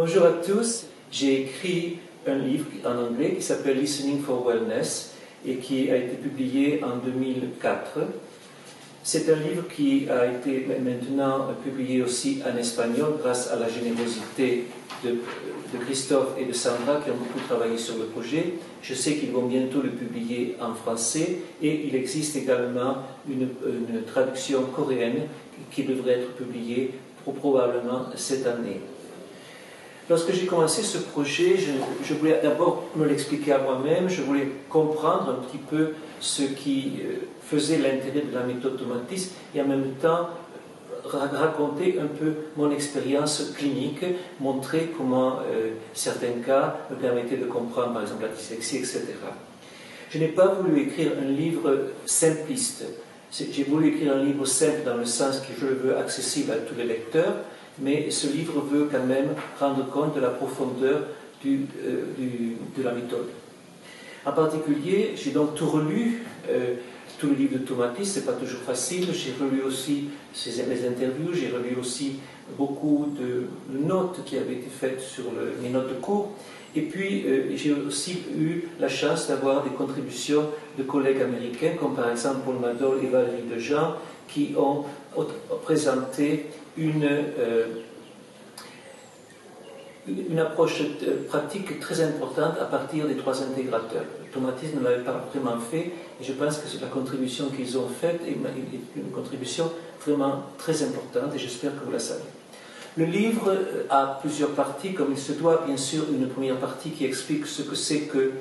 Bonjour à tous, j'ai écrit un livre en anglais qui s'appelle Listening for Wellness et qui a été publié en 2004. C'est un livre qui a été maintenant publié aussi en espagnol grâce à la générosité de Christophe et de Sandra qui ont beaucoup travaillé sur le projet. Je sais qu'ils vont bientôt le publier en français et il existe également une traduction coréenne qui devrait être publiée probablement cette année. Lorsque j'ai commencé ce projet, je voulais d'abord me l'expliquer à moi-même, je voulais comprendre un petit peu ce qui faisait l'intérêt de la méthode Tomatis et en même temps raconter un peu mon expérience clinique, montrer comment certains cas me permettaient de comprendre par exemple la dyslexie, etc. Je n'ai pas voulu écrire un livre simpliste. J'ai voulu écrire un livre simple dans le sens que je le veux accessible à tous les lecteurs, mais ce livre veut quand même rendre compte de la profondeur de la méthode. En particulier, j'ai donc tout relu, tout le livre de Tomatis, ce n'est pas toujours facile, j'ai relu aussi les interviews, j'ai relu aussi beaucoup de notes qui avaient été faites sur mes notes de cours, et puis j'ai aussi eu la chance d'avoir des contributions de collègues américains, comme par exemple Paul Madol et Valérie Dejean, qui ont présenté une approche pratique très importante à partir des trois intégrateurs. Tomatis ne l'avait pas vraiment fait et je pense que la contribution qu'ils ont faite est une contribution vraiment très importante et j'espère que vous la savez. Le livre a plusieurs parties, comme il se doit, bien sûr, une première partie qui explique ce que c'est que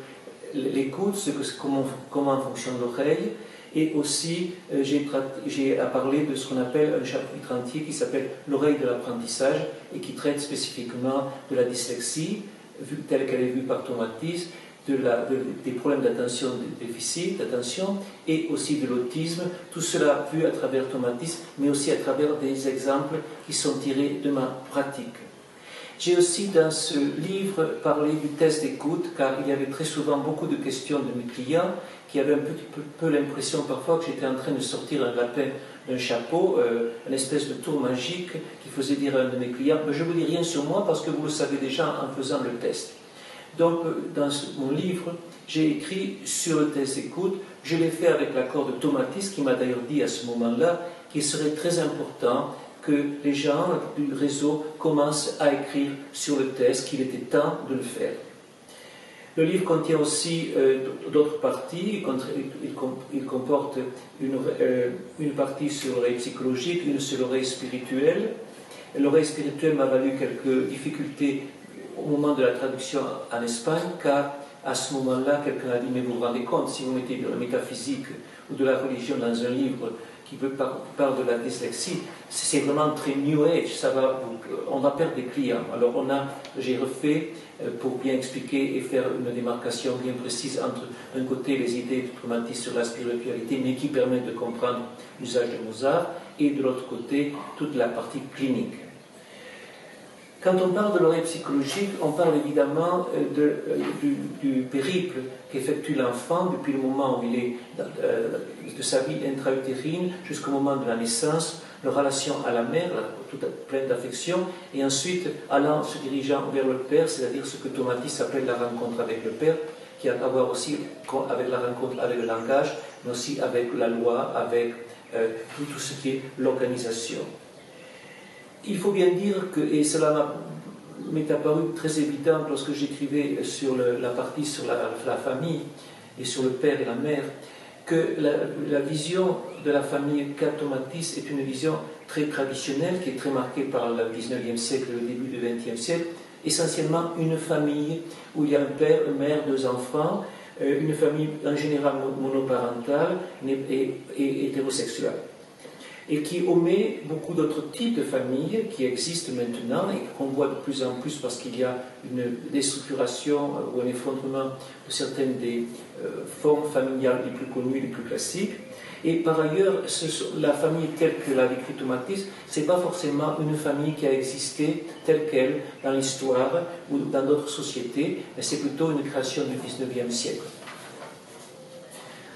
l'écoute, comment fonctionne l'oreille. Et aussi, j'ai à parler de ce qu'on appelle un chapitre entier qui s'appelle l'oreille de l'apprentissage et qui traite spécifiquement de la dyslexie, telle qu'elle est vue par Tomatis, des problèmes d'attention, des déficits d'attention et aussi de l'autisme. Tout cela vu à travers Tomatis, mais aussi à travers des exemples qui sont tirés de ma pratique. J'ai aussi dans ce livre parlé du test d'écoute, car il y avait très souvent beaucoup de questions de mes clients qui avaient un petit peu l'impression parfois que j'étais en train de sortir un lapin d'un chapeau, une espèce de tour magique qui faisait dire à un de mes clients « je ne vous dis rien sur moi parce que vous le savez déjà en faisant le test ». Donc dans mon livre, j'ai écrit sur le test d'écoute, je l'ai fait avec l'accord de Tomatis qui m'a d'ailleurs dit à ce moment-là qu'il serait très important que les gens du réseau commencent à écrire sur le test, qu'il était temps de le faire. Le livre contient aussi d'autres parties. Il comporte une partie sur l'oreille psychologique, une sur l'oreille spirituelle. L'oreille spirituelle m'a valu quelques difficultés au moment de la traduction en Espagne, car à ce moment-là, quelqu'un a dit « mais vous vous rendez compte, si vous mettez de la métaphysique ou de la religion dans un livre qui parle de la dyslexie, c'est vraiment très New Age, on va perdre des clients. » Alors j'ai refait pour bien expliquer et faire une démarcation bien précise entre d'un côté les idées de Tomatis sur la spiritualité, mais qui permettent de comprendre l'usage de Mozart, et de l'autre côté toute la partie clinique. Quand on parle de l'oreille psychologique, on parle évidemment du périple qu'effectue l'enfant depuis le moment où il est de sa vie intra-utérine jusqu'au moment de la naissance, leur relation à la mère, toute pleine d'affection, et ensuite se dirigeant vers le père, c'est-à-dire ce que Tomatis appelle la rencontre avec le père, qui a à voir aussi avec la rencontre avec le langage, mais aussi avec la loi, avec tout ce qui est l'organisation. Il faut bien dire que, et cela m'est apparu très évident lorsque j'écrivais sur la partie sur la famille et sur le père et la mère, que la vision de la famille qu'a Tomatis est une vision très traditionnelle qui est très marquée par le 19e siècle et le début du 20e siècle, essentiellement une famille où il y a un père, une mère, deux enfants, une famille en général monoparentale et hétérosexuelle, et qui omet beaucoup d'autres types de familles qui existent maintenant et qu'on voit de plus en plus parce qu'il y a une déstructuration ou un effondrement de certaines des formes familiales les plus connues, les plus classiques. Et par ailleurs, la famille telle que l'a décrit Tomatis, ce n'est pas forcément une famille qui a existé telle qu'elle dans l'histoire ou dans d'autres sociétés, mais c'est plutôt une création du 19e siècle.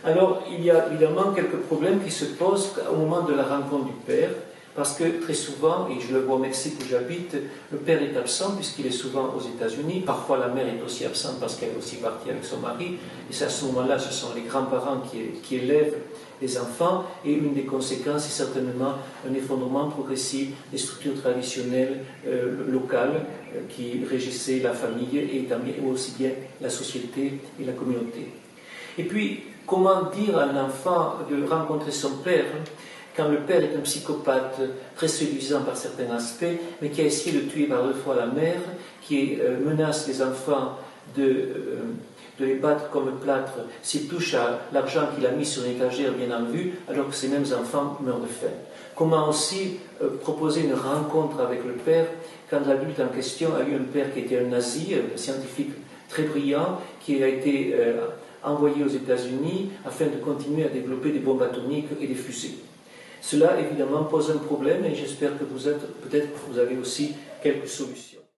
Alors, il y a évidemment quelques problèmes qui se posent au moment de la rencontre du père, Parce que très souvent, et je le vois au Mexique où j'habite, le père est absent puisqu'il est souvent aux États-Unis. Parfois la mère est aussi absente parce qu'elle est aussi partie avec son mari. Et c'est à ce moment-là, ce sont les grands-parents qui élèvent les enfants. Et une des conséquences est certainement un effondrement progressif des structures traditionnelles locales qui régissaient la famille et aussi bien la société et la communauté. Et puis, comment dire à un enfant de rencontrer son père quand le père est un psychopathe très séduisant par certains aspects, mais qui a essayé de tuer par 2 fois la mère, qui menace les enfants de les battre comme plâtre s'ils touchent à l'argent qu'il a mis sur une étagère bien en vue, alors que ces mêmes enfants meurent de faim. Comment aussi proposer une rencontre avec le père quand l'adulte en question a eu un père qui était un nazi, un scientifique très brillant, qui a été envoyé aux États-Unis afin de continuer à développer des bombes atomiques et des fusées. Cela, évidemment, pose un problème et j'espère que peut-être que vous avez aussi quelques solutions.